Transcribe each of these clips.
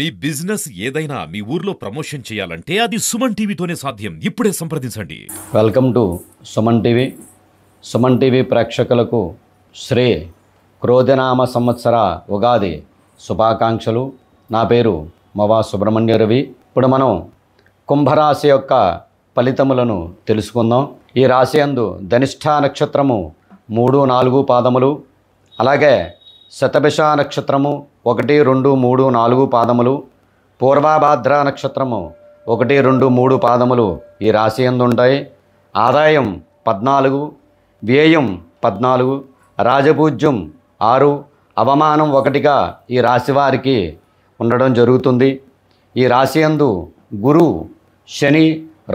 మీ business ఏదైనా మీ ఊర్లో promotion చేయాలంటే అది సుమన్ టీవీతోనే సాధ్యం. ఇప్పుడే సంప్రదించండి. Welcome to Suman TV. Suman TV ప్రేక్షకులకు శ్రీ క్రోధనామ సంవత్సర ఉగాది శుభాకాంక్షలు. నా పేరు మవా సుబ్రహ్మణ్య రవి. ఇప్పుడు మనం కుంభరాశి యొక్క ఫలితములను తెలుసుకుందాం. ఈ రాశి యందు ధనిష్ఠ నక్షత్రము 3, 4 పాదములు, అలాగే శతభిష నక్షత్రము 1, 2, 3, 4 పాదములు, పూర్వభాద్ర నక్షత్రము 1, 2, 3 పాదములు ఈ రాశి యందు ఉంటాయి. ఆదాయం 14, వ్యయం 14, రాజపూజ్యం 6, అవమానం 1గా ఈ రాశి వారికి ఉండడం జరుగుతుంది. ఈ రాశి యందు గురు, శని,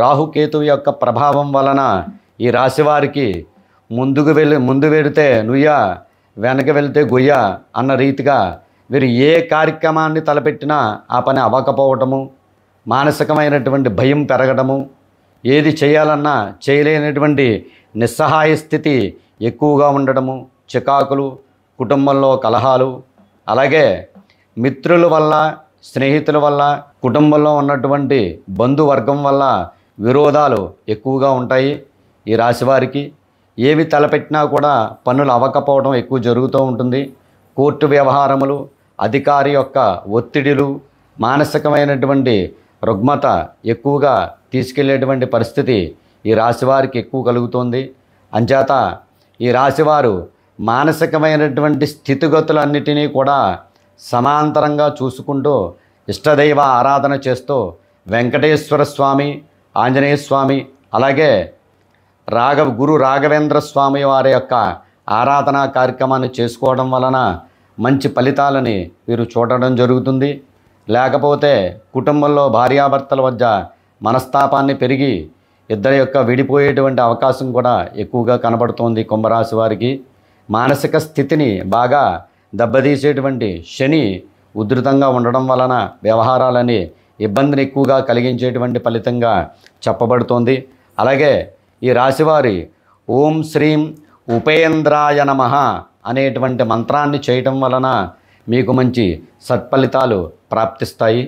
రాహుకేతు యొక్క ప్రభావం వలన ఈ రాశి వారికి ముందు వెడితే నుయ్య, వెనక వెళ్తే గొయ్య అన్న రీతిగా వీరు ఏ కార్యక్రమాన్ని తలపెట్టినా ఆ పని అవ్వకపోవటము, మానసికమైనటువంటి భయం పెరగడము, ఏది చేయాలన్నా చేయలేనటువంటి నిస్సహాయ స్థితి ఎక్కువగా ఉండడము, చికాకులు, కుటుంబంలో కలహాలు, అలాగే మిత్రుల వల్ల, స్నేహితుల వల్ల, కుటుంబంలో ఉన్నటువంటి బంధువర్గం వల్ల విరోధాలు ఎక్కువగా ఉంటాయి. ఈ రాశివారికి ఏవి తలపెట్టినా కూడా పనులు అవ్వకపోవడం ఎక్కువ జరుగుతూ ఉంటుంది. కోర్టు వ్యవహారములు, అధికారి యొక్క ఒత్తిడిలు, మానసికమైనటువంటి రుగ్మత ఎక్కువగా తీసుకెళ్లేటువంటి పరిస్థితి ఈ రాశివారికి ఎక్కువ కలుగుతుంది. అంచేత ఈ రాశివారు మానసికమైనటువంటి స్థితిగతులన్నిటినీ కూడా సమాంతరంగా చూసుకుంటూ ఇష్టదైవ ఆరాధన చేస్తూ వెంకటేశ్వర స్వామి, ఆంజనేయ స్వామి, అలాగే గురు రాఘవేంద్ర స్వామి వారి యొక్క ఆరాధనా కార్యక్రమాన్ని చేసుకోవడం వలన మంచి ఫలితాలని వీరు చూడడం జరుగుతుంది. లేకపోతే కుటుంబంలో భార్యాభర్తల మధ్య మనస్తాపాన్ని పెరిగి ఇద్దరి యొక్క విడిపోయేటువంటి అవకాశం కూడా ఎక్కువగా కనబడుతోంది. కుంభరాశి వారికి మానసిక స్థితిని బాగా దెబ్బతీసేటువంటి శని ఉధృతంగా ఉండడం వలన వ్యవహారాలని ఇబ్బందిని ఎక్కువగా కలిగించేటువంటి ఫలితంగా చెప్పబడుతోంది. అలాగే ఈ రాశివారి ఓం శ్రీం ఉపేంద్రాయ నమః అనేటువంటి మంత్రాన్ని చేయటం వలన మీకు మంచి సత్ఫలితాలు ప్రాప్తిస్తాయి.